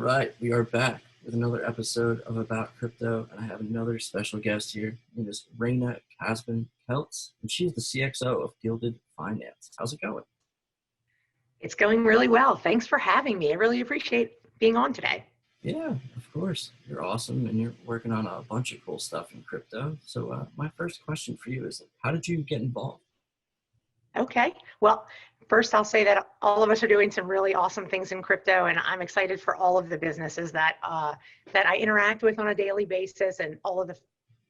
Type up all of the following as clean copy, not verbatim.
right, we are back with another episode of About Crypto, and I have another special guest here. Her name is Raina Casbon Kelts, and she's the CXO of Gilded Finance. How's it going? It's going really well. Thanks for having me. I really appreciate being on today. Yeah, of course. You're awesome, and you're working on a bunch of cool stuff in crypto. So my first question for you is, how did you get involved? Okay. Well, first I'll say that all of us are doing some really awesome things in crypto, and I'm excited for all of the businesses that I interact with on a daily basis, and all of the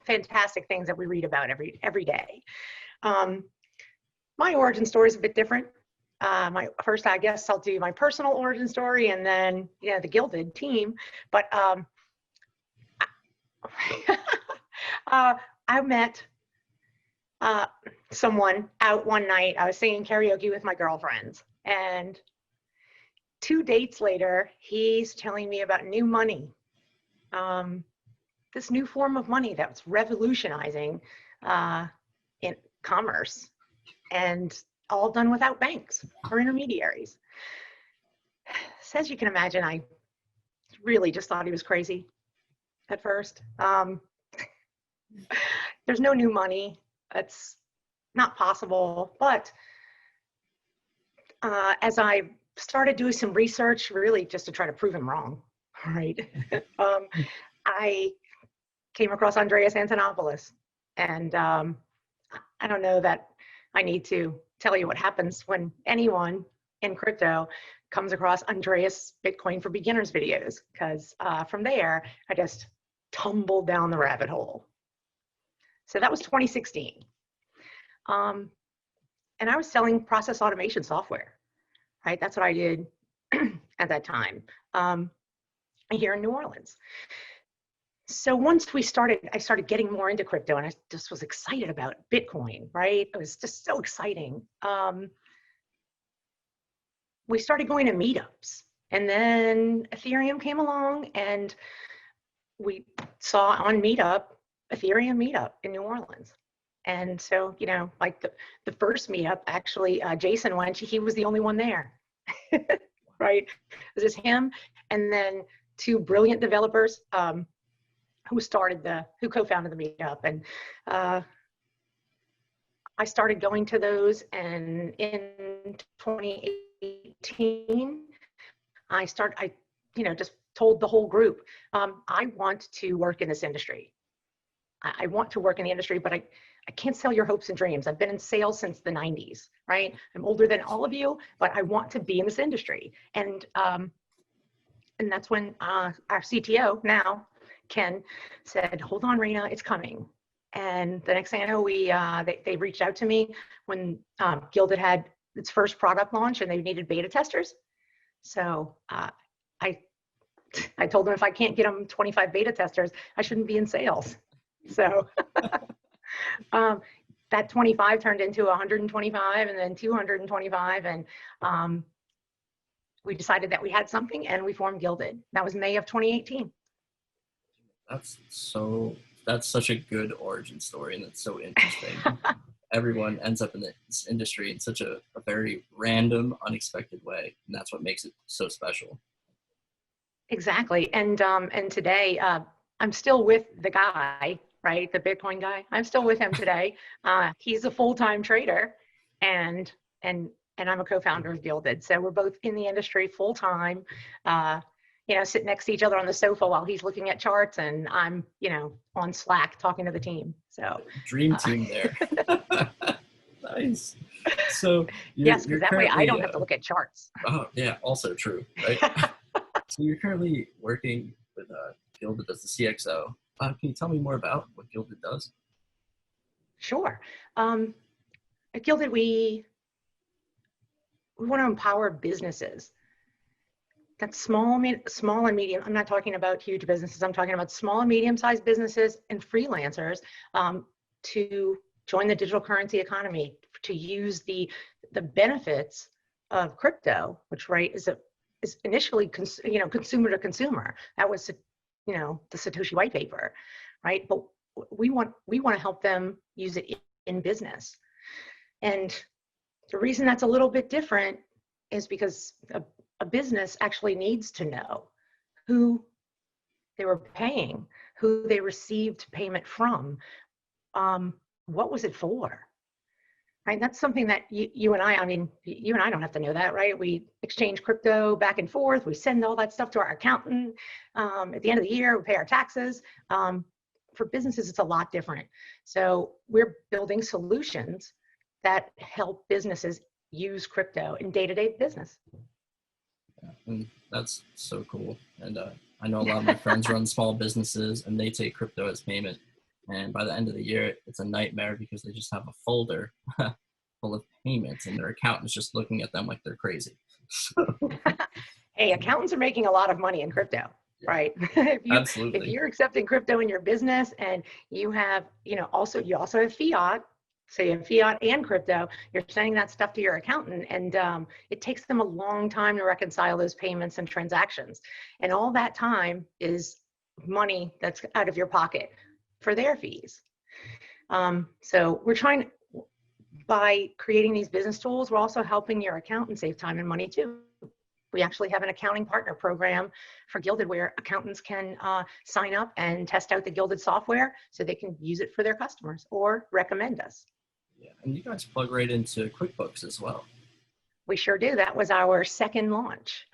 fantastic things that we read about every day. My origin story is a bit different. I guess I'll do my personal origin story, and then the Gilded team. But I met someone out one night. I was singing karaoke with my girlfriends, and 2 dates later, he's telling me about new money, this new form of money that's revolutionizing in commerce, and all done without banks or intermediaries. So as you can imagine, I really just thought he was crazy at first. There's no new money. It's not possible. But as I started doing some research, really just to try to prove him wrong, right? I came across Andreas Antonopoulos, and I don't know that I need to tell you what happens when anyone in crypto comes across Andreas Bitcoin for Beginners videos, because from there, I just tumbled down the rabbit hole. So that was 2016. And I was selling process automation software, right? That's what I did at that time here in New Orleans. So once I started getting more into crypto, and I just was excited about Bitcoin, right? It was just so exciting. We started going to meetups, and then Ethereum came along, and we saw on Ethereum meetup in New Orleans. And so, like the first meetup, actually, Jason went, he was the only one there, right? It was just him, and then 2 brilliant developers, who co-founded the meetup. And I started going to those, and in 2018, I just told the whole group, I want to work in this industry. I want to work in the industry, but I can't sell your hopes and dreams. I've been in sales since the 90s, right? I'm older than all of you, but I want to be in this industry. And that's when our CTO now, Ken, said, hold on, Raina, it's coming. And the next thing I know, they reached out to me when Gilded had its first product launch, and they needed beta testers. So I told them, if I can't get them 25 beta testers, I shouldn't be in sales. So that 25 turned into 125, and then 225, and we decided that we had something, and we formed Gilded. That was May of 2018. That's such a good origin story, and it's so interesting. Everyone ends up in this industry in such a very random, unexpected way, and that's what makes it so special. Exactly. And today, I'm still with the guy, right? The Bitcoin guy. I'm still with him today. He's a full-time trader, and I'm a co-founder of Gilded. So we're both in the industry full-time, sit next to each other on the sofa while he's looking at charts, and I'm, on Slack talking to the team. So dream team there. Nice. So yes, because that way I don't have to look at charts. Oh yeah, also true, right? So you're currently working with Gilded as the CXO. Can you tell me more about what Gilded does? Sure. At Gilded, we want to empower businesses. That's small and medium. I'm not talking about huge businesses. I'm talking about small and medium-sized businesses and freelancers to join the digital currency economy, to use the benefits of crypto, which, right, is initially consumer to consumer. That was the Satoshi white paper, right? But we want to help them use it in business. And the reason that's a little bit different is because a business actually needs to know who they were paying, who they received payment from, what was it for? Right, that's something that you and I mean, you and I don't have to know that, right? We exchange crypto back and forth. We send all that stuff to our accountant. At the end of the year, we pay our taxes. For businesses, it's a lot different. So we're building solutions that help businesses use crypto in day-to-day business. Yeah, and that's so cool. And I know a lot of my friends run small businesses and they take crypto as payment. And by the end of the year, it's a nightmare because they just have a folder full of payments and their accountant's just looking at them like they're crazy. Hey, accountants are making a lot of money in crypto, yeah. Right? Absolutely. If you're accepting crypto in your business and you have, you also have fiat, so you have fiat and crypto, you're sending that stuff to your accountant, and it takes them a long time to reconcile those payments and transactions. And all that time is money that's out of your pocket for their fees. So we're trying, by creating these business tools, we're also helping your accountant save time and money too. We actually have an accounting partner program for Gilded where accountants can sign up and test out the Gilded software so they can use it for their customers or recommend us. Yeah, and you guys plug right into QuickBooks as well. We sure do. That was our second launch.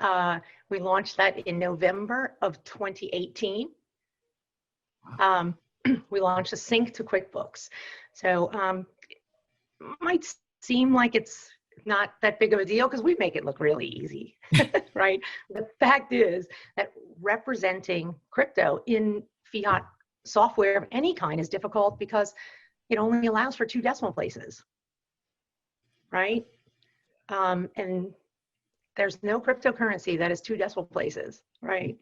We launched that in November of 2018. Wow. We launched a sync to QuickBooks. So it might seem like it's not that big of a deal because we make it look really easy, right? The fact is that representing crypto in fiat software of any kind is difficult because it only allows for 2 decimal places, right? And there's no cryptocurrency that is 2 decimal places, right?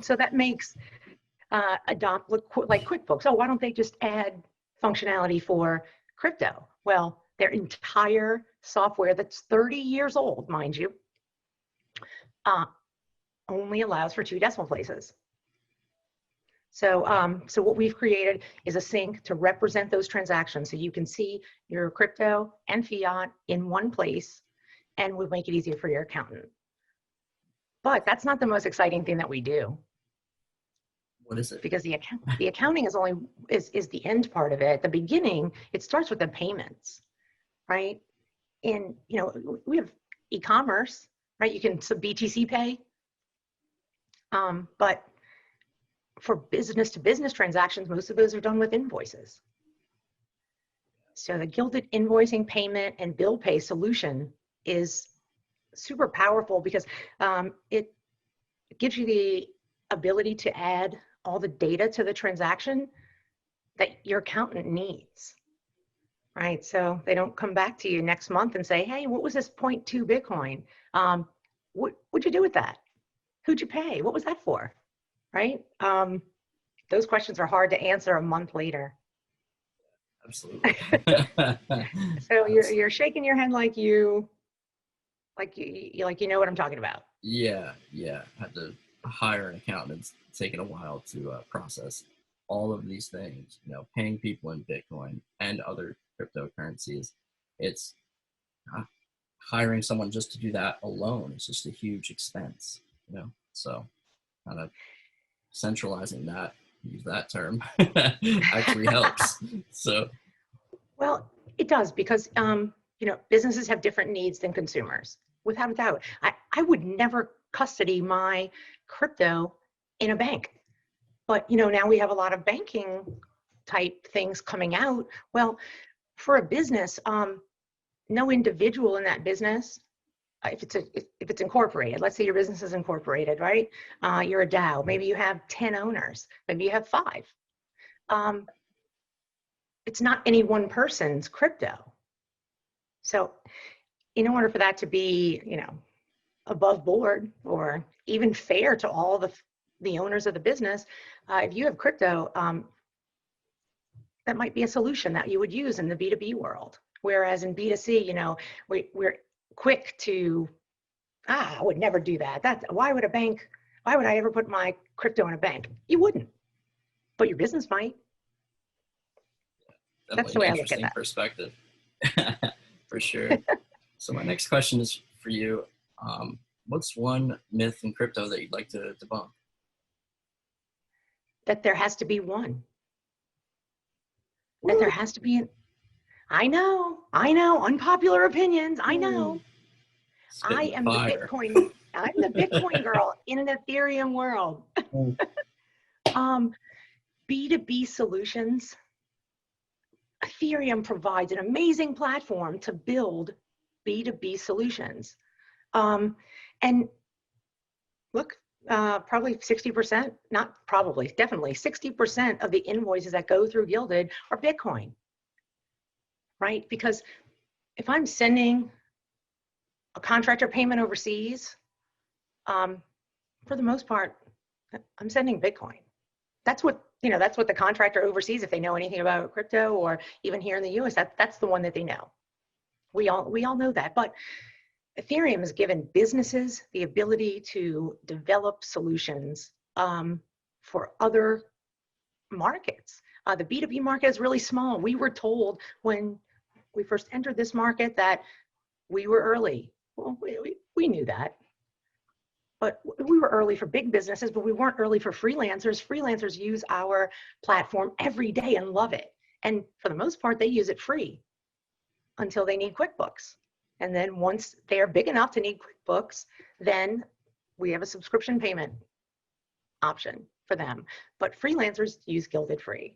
So that makes adopt like QuickBooks. Oh, why don't they just add functionality for crypto? Well, their entire software that's 30 years old, mind you, only allows for 2 decimal places. So, so what we've created is a sync to represent those transactions, so you can see your crypto and fiat in one place, and we'll make it easier for your accountant. But that's not the most exciting thing that we do. What is it? Because the accounting is only is the end part of it. At the beginning, it starts with the payments, right? And we have e-commerce, right? You can BTC pay, but for business to business transactions, most of those are done with invoices. So the Gilded invoicing, payment, and bill pay solution is super powerful because it gives you the ability to add all the data to the transaction that your accountant needs, right? So they don't come back to you next month and say, hey, what was this 0.2 Bitcoin? What'd you do with that? Who'd you pay? What was that for? Right? Those questions are hard to answer a month later. Absolutely. So you're shaking your head like you know what I'm talking about. Yeah. Had to hire an accountant. It's taken a while to process all of these things. Paying people in Bitcoin and other cryptocurrencies. It's hiring someone just to do that alone is just a huge expense. So kind of centralizing that, use that term, actually helps. So, well, it does because businesses have different needs than consumers. Without a doubt, I would never custody my crypto in a bank, but now we have a lot of banking type things coming out. Well, for a business, no individual in that business, if it's incorporated, let's say your business is incorporated, right? You're a DAO. Maybe you have 10 owners. Maybe you have 5. It's not any one person's crypto. So in order for that to be, above board or even fair to all the owners of the business, if you have crypto, that might be a solution that you would use in the B2B world. Whereas in B2C, we're quick to, I would never do that. Why would I ever put my crypto in a bank? You wouldn't, but your business might. That's the way I look at that. Perspective, for sure. So my next question is for you. what's one myth in crypto that you'd like to debunk? That there has to be one. That there has to be I know, unpopular opinions, I know. I am the Bitcoin girl in an Ethereum world. B2B solutions. Ethereum provides an amazing platform to build B2B solutions. And look, probably 60%, not probably, definitely 60% of the invoices that go through Gilded are Bitcoin, right? Because if I'm sending a contractor payment overseas, for the most part, I'm sending Bitcoin. That's what, that's what the contractor overseas, if they know anything about crypto or even here in the US, that's the one that they know. We all know that, but Ethereum has given businesses the ability to develop solutions for other markets. The B2B market is really small. We were told when we first entered this market that we were early. Well, we knew that. But we were early for big businesses, but we weren't early for freelancers. Freelancers use our platform every day and love it. And for the most part, they use it free until they need QuickBooks. And then once they're big enough to need QuickBooks, then we have a subscription payment option for them. But freelancers use Gilded free.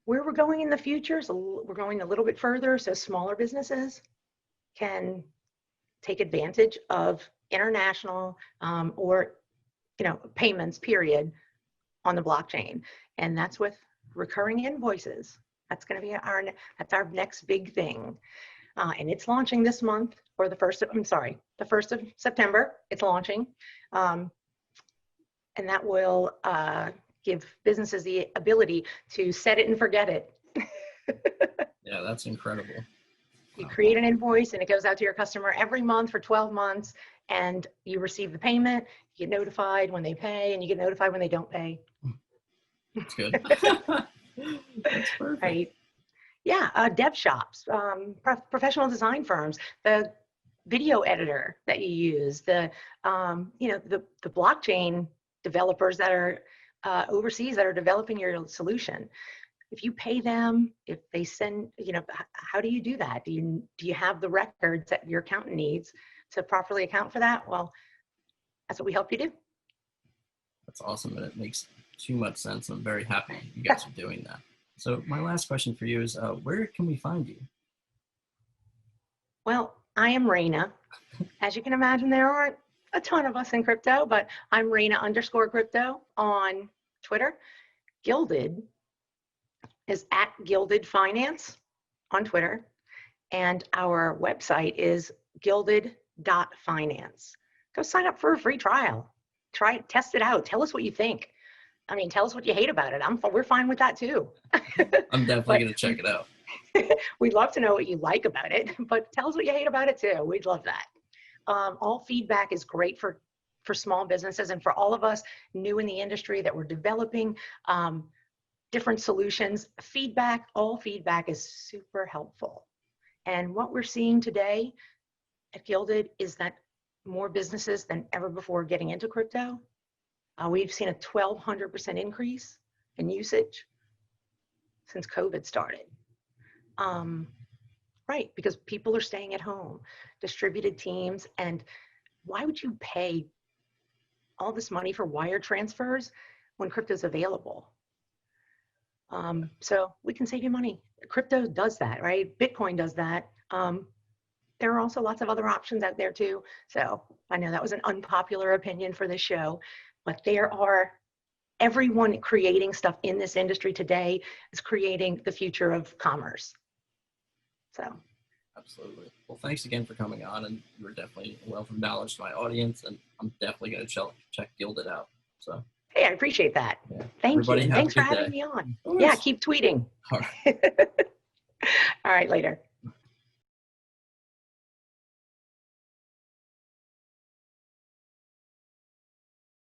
Where we're going in the future, so we're going a little bit further, so smaller businesses can take advantage of international or payments period on the blockchain, and that's with recurring invoices. That's going to be our next big thing, and it's launching this month, or the 1st of September. It's launching, and that will give businesses the ability to set it and forget it. Yeah, that's incredible. You create an invoice and it goes out to your customer every month for 12 months, and you receive the payment, you get notified when they pay, and you get notified when they don't pay. That's good. That's perfect. Right. Yeah, dev shops, professional design firms, the video editor that you use, the blockchain developers that are overseas that are developing your solution. If you pay them, if they send, how do you do that? Do you have the records that your accountant needs to properly account for that? Well, that's what we help you do. That's awesome, and it makes too much sense. I'm very happy you guys are doing that. So my last question for you is, where can we find you? Well, I am Raina. As you can imagine, there aren't a ton of us in crypto, but I'm Raina_crypto on Twitter. Gilded is at Gilded Finance on Twitter, and our website is gilded.finance. Go sign up for a free trial. Try it, test it out. Tell us what you think. I mean, tell us what you hate about it. We're fine with that too. I'm definitely going to check it out. We'd love to know what you like about it, but tell us what you hate about it too. We'd love that. All feedback is great for small businesses and for all of us new in the industry that we're developing different solutions. All feedback is super helpful. And what we're seeing today at Gilded is that more businesses than ever before getting into crypto. We've seen a 1,200% increase in usage since COVID started. Right, because people are staying at home, distributed teams, and why would you pay all this money for wire transfers when crypto's available? So we can save you money. Crypto does that, right? Bitcoin does that. There are also lots of other options out there too. So I know that was an unpopular opinion for this show, but everyone creating stuff in this industry today is creating the future of commerce. So. Absolutely. Well, thanks again for coming on, and you were definitely a wealth of knowledge to my audience, and I'm definitely going to check Gilded out. So. Hey, I appreciate that. Yeah. Thank you. Thanks for having me on. Yeah, keep tweeting. All right. All right, later.